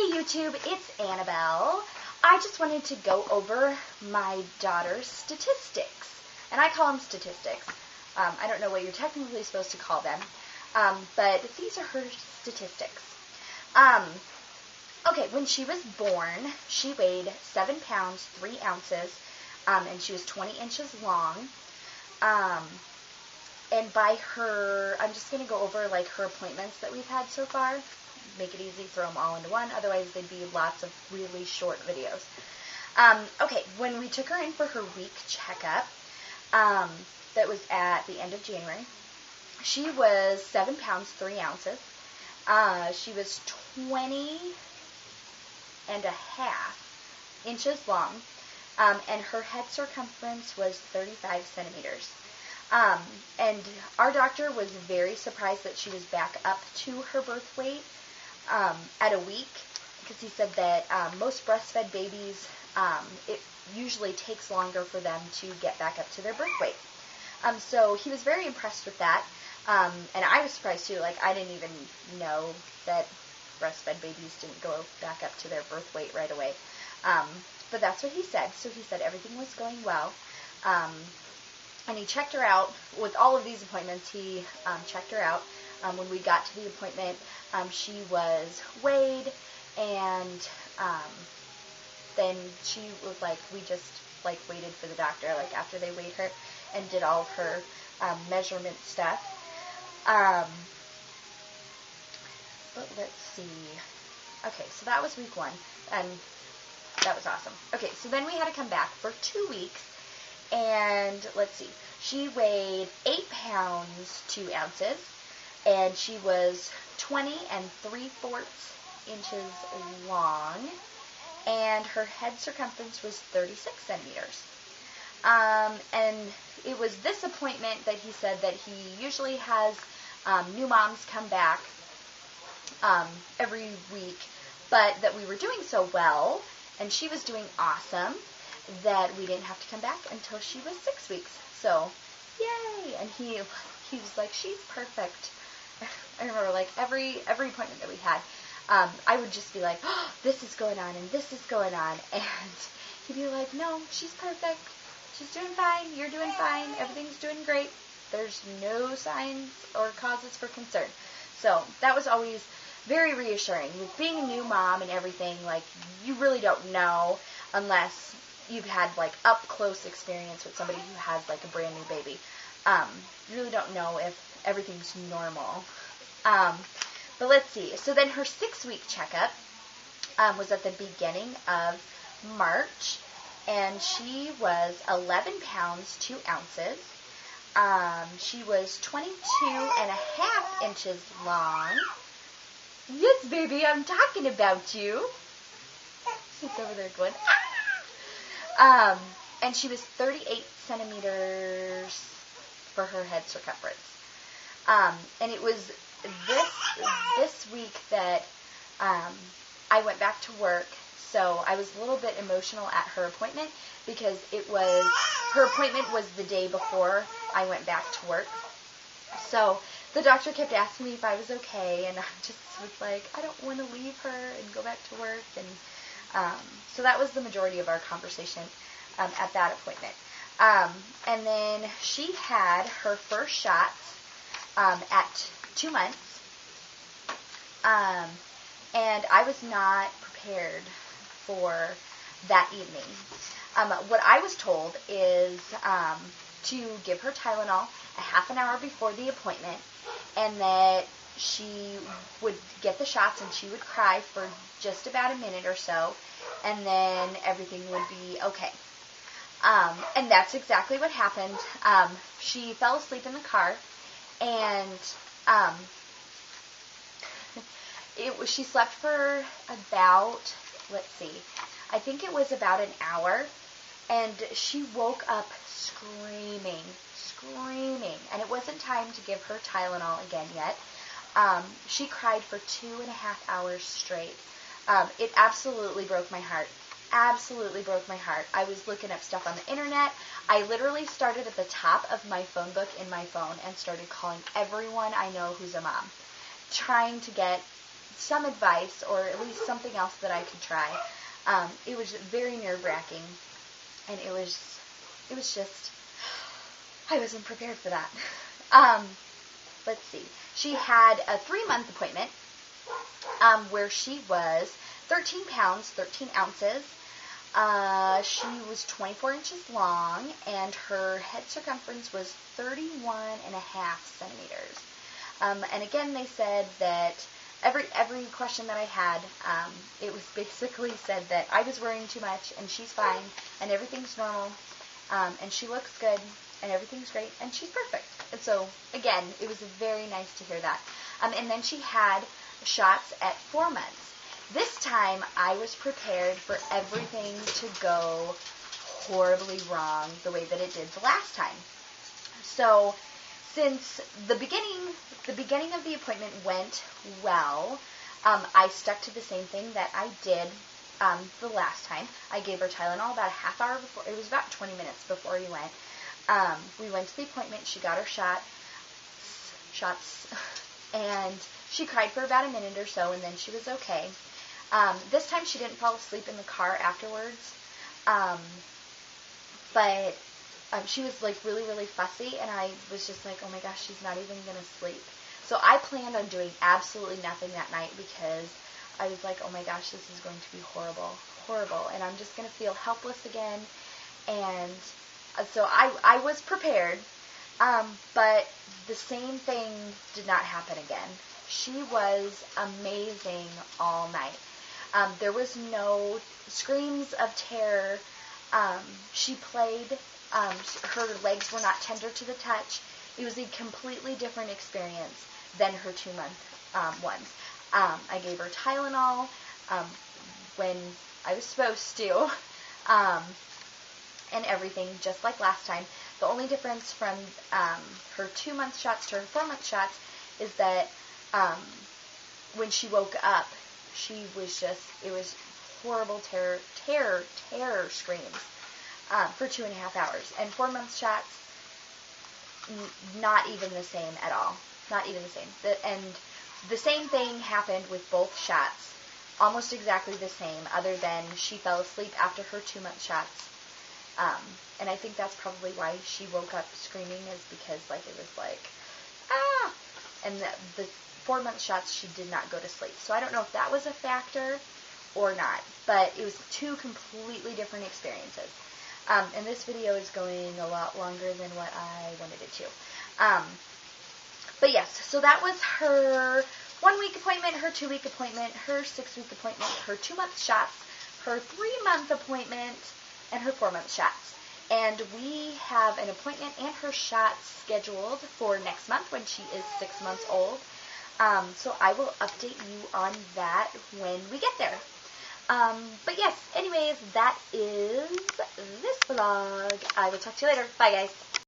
Hey YouTube, it's Annabelle. I just wanted to go over my daughter's statistics. And I call them statistics. I don't know what you're technically supposed to call them. But these are her statistics. Okay, when she was born, she weighed 7 pounds, 3 ounces, and she was 20 inches long. And by her, I'm just going to go over like her appointments that we've had so far. Make it easy, throw them all into one. Otherwise, they'd be lots of really short videos. Okay, when we took her in for her week checkup, that was at the end of January, she was 7 pounds, 3 ounces. She was 20 and a half inches long, and her head circumference was 35 centimeters. And our doctor was very surprised that she was back up to her birth weight at a week, because he said that most breastfed babies, it usually takes longer for them to get back up to their birth weight. So he was very impressed with that, and I was surprised too. Like, I didn't even know that breastfed babies didn't go back up to their birth weight right away. But that's what he said. So he said everything was going well. And he checked her out. With all of these appointments, he checked her out. When we got to the appointment, she was weighed, and then she was like, we just like waited for the doctor, like after they weighed her and did all of her measurement stuff. But let's see. Okay, so that was week 1, and that was awesome. Okay, so then we had to come back for 2 weeks. And let's see, she weighed 8 pounds, 2 ounces, and she was 20 3/4 inches long, and her head circumference was 36 centimeters. And it was this appointment that he said that he usually has new moms come back every week, but that we were doing so well, and she was doing awesome, that we didn't have to come back until she was 6 weeks. So, yay! And he was like, she's perfect. I remember, like, every appointment that we had, I would just be like, oh, this is going on, and this is going on. And he'd be like, no, she's perfect. She's doing fine. You're doing fine. Everything's doing great. There's no signs or causes for concern. So, that was always very reassuring. With being a new mom and everything, like, you really don't know unless you've had like up close experience with somebody who has like a brand new baby. You really don't know if everything's normal. But let's see. So then her 6-week checkup was at the beginning of March, and she was 11 pounds, 2 ounces. She was 22 and a half inches long. Yes, baby, I'm talking about you. She's over there going, and she was 38 centimeters for her head circumference. And it was this week that I went back to work, so I was a little bit emotional at her appointment, because her appointment was the day before I went back to work. So the doctor kept asking me if I was okay, and I just was like, I don't want to leave her and go back to work. And so that was the majority of our conversation at that appointment. And then she had her first shots at 2 months. And I was not prepared for that evening. What I was told is to give her Tylenol a half an hour before the appointment, and that she would get the shots and she would cry for just about a minute or so, and then everything would be okay. And that's exactly what happened. She fell asleep in the car, and she slept for about, let's see, I think it was about an hour, and she woke up screaming, and it wasn't time to give her Tylenol again yet. She cried for 2.5 hours straight. It absolutely broke my heart. Absolutely broke my heart. I was looking up stuff on the internet. I literally started at the top of my phone book in my phone and started calling everyone I know who's a mom, trying to get some advice or at least something else that I could try. It was very nerve-wracking, and it was just, I wasn't prepared for that. Let's see. She had a 3-month appointment where she was 13 pounds, 13 ounces. She was 24 inches long, and her head circumference was 31 and a half centimeters. And again, they said that every question that I had, it was basically said that I was worrying too much, and she's fine, and everything's normal, and she looks good, and everything's great, and she's perfect. And so, again, it was very nice to hear that. And then she had shots at 4 months. This time, I was prepared for everything to go horribly wrong the way that it did the last time. So, since the beginning of the appointment went well, I stuck to the same thing that I did the last time. I gave her Tylenol about a half hour before. It was about 20 minutes before we went. We went to the appointment. She got her shots, and she cried for about a minute or so, and then she was okay. This time she didn't fall asleep in the car afterwards, but she was like really, really fussy, and I was just like, oh my gosh, she's not even going to sleep. So I planned on doing absolutely nothing that night because I was like, oh my gosh, this is going to be horrible, horrible, and I'm just going to feel helpless again. And so I was prepared, but the same thing did not happen again. She was amazing all night. There was no screams of terror. She played. Her legs were not tender to the touch. It was a completely different experience than her 2-month ones. I gave her Tylenol when I was supposed to, and everything, just like last time. The only difference from her 2-month shots to her 4-month shots is that when she woke up, it was horrible terror screams for 2.5 hours. And 4-month shots, not even the same at all. Not even the same. And the same thing happened with both shots. Almost exactly the same, other than she fell asleep after her 2-month shots. And I think that's probably why she woke up screaming, is because it was like, ah! And the 4-month shots, she did not go to sleep. So I don't know if that was a factor or not, but it was 2 completely different experiences. And this video is going a lot longer than what I wanted it to. But yes, so that was her 1-week appointment, her 2-week appointment, her 6-week appointment, her 2-month shots, her 3-month appointment, and her 4-month shots. And we have an appointment and her shots scheduled for next month when she is 6 months old. So I will update you on that when we get there. But yes, anyways, that is this vlog. I will talk to you later. Bye, guys.